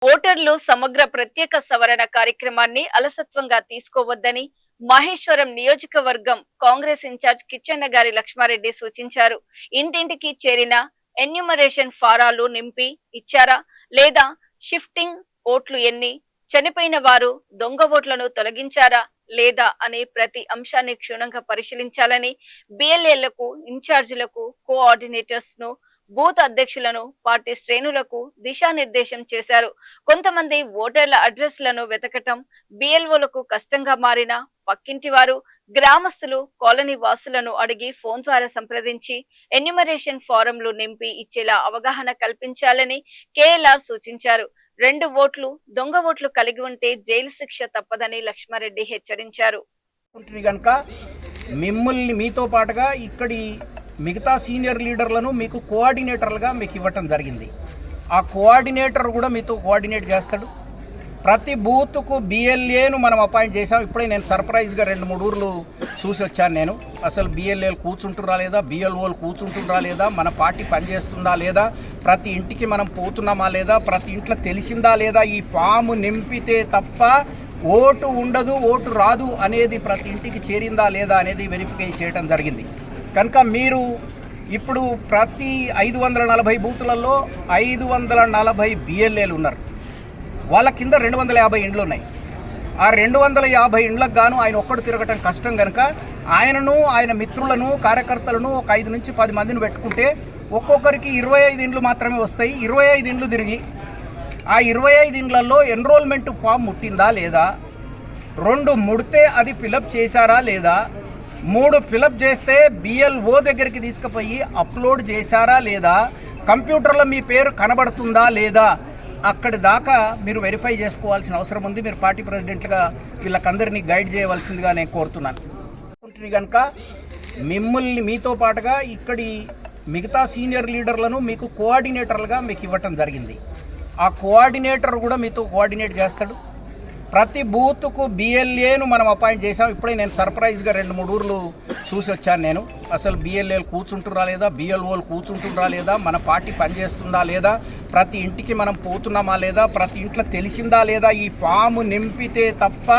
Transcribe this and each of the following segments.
ఓటర్లు సమగ్ర ప్రత్యేక సవరణ కార్యక్రమాన్ని అలసత్వంగా తీసుకోవద్దని మహేశ్వరం నియోజకవర్గం కాంగ్రెస్ ఇన్ఛార్జ్ కిచ్చెన్న గారి లక్ష్మారెడ్డి సూచించారు. ఇంటింటికి చేరిన ఎన్యూమరేషన్ ఫారాలు నింపి ఇచ్చారా లేదా, షిఫ్టింగ్ ఓట్లు ఎన్ని, చనిపోయిన వారు దొంగ ఓట్లను తొలగించారా లేదా అనే ప్రతి అంశాన్ని క్షుణ్ణంగా పరిశీలించాలని బిఎల్ఏలకు, ఇన్ఛార్జీలకు, కోఆర్డినేటర్స్ ను, బూత్ అధ్యక్షులను, పార్టీ శ్రేణులకు దిశానిర్దేశం చేశారు. కొంతమంది ఓటర్ల అడ్రస్లను వెతకటం బిఎల్ఓలకు కష్టంగా మారిన పక్కింటి వారు, గ్రామస్తులు, కాలనీ వాసులను అడిగి ఫోన్ ద్వారా సంప్రదించి ఎన్యూమరేషన్ ఫారంలు నింపి ఇచ్చేలా అవగాహన కల్పించాలని కేఎల్ఆర్ సూచించారు. 2 ఓట్లు దొంగ ఓట్లు కలిగి ఉంటే జైలు శిక్ష తప్పదని లక్ష్మారెడ్డి హెచ్చరించారు. మిమ్మల్ని మీతో పాటుగా ఇక్కడి మిగతా సీనియర్ లీడర్లను మీకు కోఆర్డినేటర్లుగా మీకు ఇవ్వటం జరిగింది. ఆ కోఆర్డినేటర్ కూడా మీతో కోఆర్డినేట్ చేస్తాడు. ప్రతి బూత్కు బిఎల్ఏను మనం అపాయింట్ చేసాం. ఇప్పుడే నేను సర్ప్రైజ్గా 2-3 ఊర్లు చూసి వచ్చాను. నేను అసలు బిఎల్ఏలు కూర్చుంటురా లేదా, బిఎల్ఓలు కూర్చుంటురా లేదా, మన పార్టీ పనిచేస్తుందా లేదా, ప్రతి ఇంటికి మనం పోతున్నామా లేదా, ప్రతి ఇంట్లో తెలిసిందా లేదా, ఈ ఫాము నింపితే తప్ప ఓటు ఉండదు, ఓటు రాదు అనేది ప్రతి ఇంటికి చేరిందా లేదా అనేది వెరిఫికై చేయడం జరిగింది. కనుక మీరు ఇప్పుడు ప్రతి 540 బూతులలో 540 బిఎల్ఏలు ఉన్నారు. వాళ్ళ కింద 250 ఇండ్లు ఉన్నాయి. ఆ 250 ఇండ్లకు గాను ఆయన ఒక్కడు తిరగటం కష్టం కనుక ఆయనను, ఆయన మిత్రులను, కార్యకర్తలను ఒక 5 నుంచి 10 మందిని పెట్టుకుంటే ఒక్కొక్కరికి 25 ఇండ్లు మాత్రమే వస్తాయి. 25 ఇండ్లు తిరిగి ఆ 25 ఇండ్లలో ఎన్రోల్మెంట్ ఫామ్ ముట్టిందా లేదా, 2 ముడితే అది ఫిలప్ చేశారా లేదా, 3 ఫిలప్ చేస్తే బిఎల్ఓ దగ్గరికి తీసుకుపోయి అప్లోడ్ చేశారా లేదా, కంప్యూటర్లో మీ పేరు కనబడుతుందా లేదా, అక్కడి దాకా మీరు వెరిఫై చేసుకోవాల్సిన అవసరం ఉంది. మీరు పార్టీ ప్రెసిడెంట్గా వీళ్ళకందరినీ గైడ్ చేయవలసిందిగా నేను కోరుతున్నాను. కనుక మిమ్మల్ని మీతో పాటుగా ఇక్కడి మిగతా సీనియర్ లీడర్లను మీకు కోఆర్డినేటర్లుగా మీకు ఇవ్వటం జరిగింది. ఆ కోఆర్డినేటర్ కూడా మీతో కోఆర్డినేట్ చేస్తాడు. ప్రతి బూత్కు బిఎల్ఏను మనం అపాయింట్ చేసాం. ఇప్పుడే నేను సర్ప్రైజ్గా 2-3 ఊర్లు చూసి వచ్చాను. నేను అసలు బిఎల్ఏలు కూర్చుంటురా లేదా, బిఎల్ఓలు కూర్చుంటురా లేదా, మన పార్టీ పనిచేస్తుందా లేదా, ప్రతి ఇంటికి మనం పోతున్నామా లేదా, ప్రతి ఇంట్లో తెలిసిందా లేదా, ఈ ఫాము నింపితే తప్ప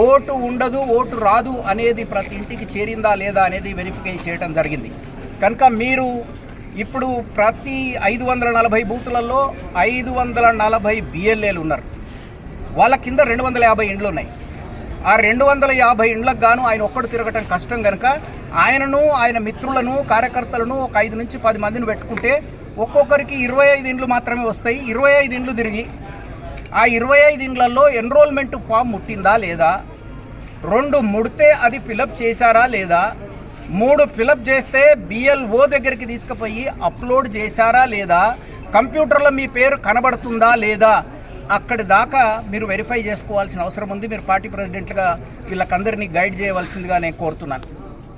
ఓటు ఉండదు, ఓటు రాదు అనేది ప్రతి ఇంటికి చేరిందా లేదా అనేది వెరిఫికై చేయడం జరిగింది. కనుక మీరు ఇప్పుడు ప్రతి 540 బూతులలో 540 బిఎల్ఏలు ఉన్నారు. వాళ్ళ కింద 250 ఇండ్లు ఉన్నాయి. ఆ 250 ఇండ్లకు గాను ఆయన ఒక్కడు తిరగటం కష్టం కనుక ఆయనను, ఆయన మిత్రులను, కార్యకర్తలను ఒక 5 నుంచి 10 మందిని పెట్టుకుంటే ఒక్కొక్కరికి 25 ఇండ్లు మాత్రమే వస్తాయి. 25 ఇండ్లు తిరిగి ఆ 25 ఇండ్లలో ఎన్రోల్మెంట్ ఫామ్ ముట్టిందా లేదా, 2 ముడితే అది ఫిలప్ చేశారా లేదా, 3 ఫిలప్ చేస్తే బిఎల్ఓ దగ్గరికి తీసుకుపోయి అప్లోడ్ చేశారా లేదా, కంప్యూటర్లో మీ పేరు కనబడుతుందా లేదా, అక్కడి దాకా మీరు వెరిఫై చేసుకోవాల్సిన అవసరం ఉంది. మీరు పార్టీ ప్రెసిడెంట్గా వీళ్ళకందరినీ గైడ్ చేయవలసిందిగా నేను కోరుతున్నాను.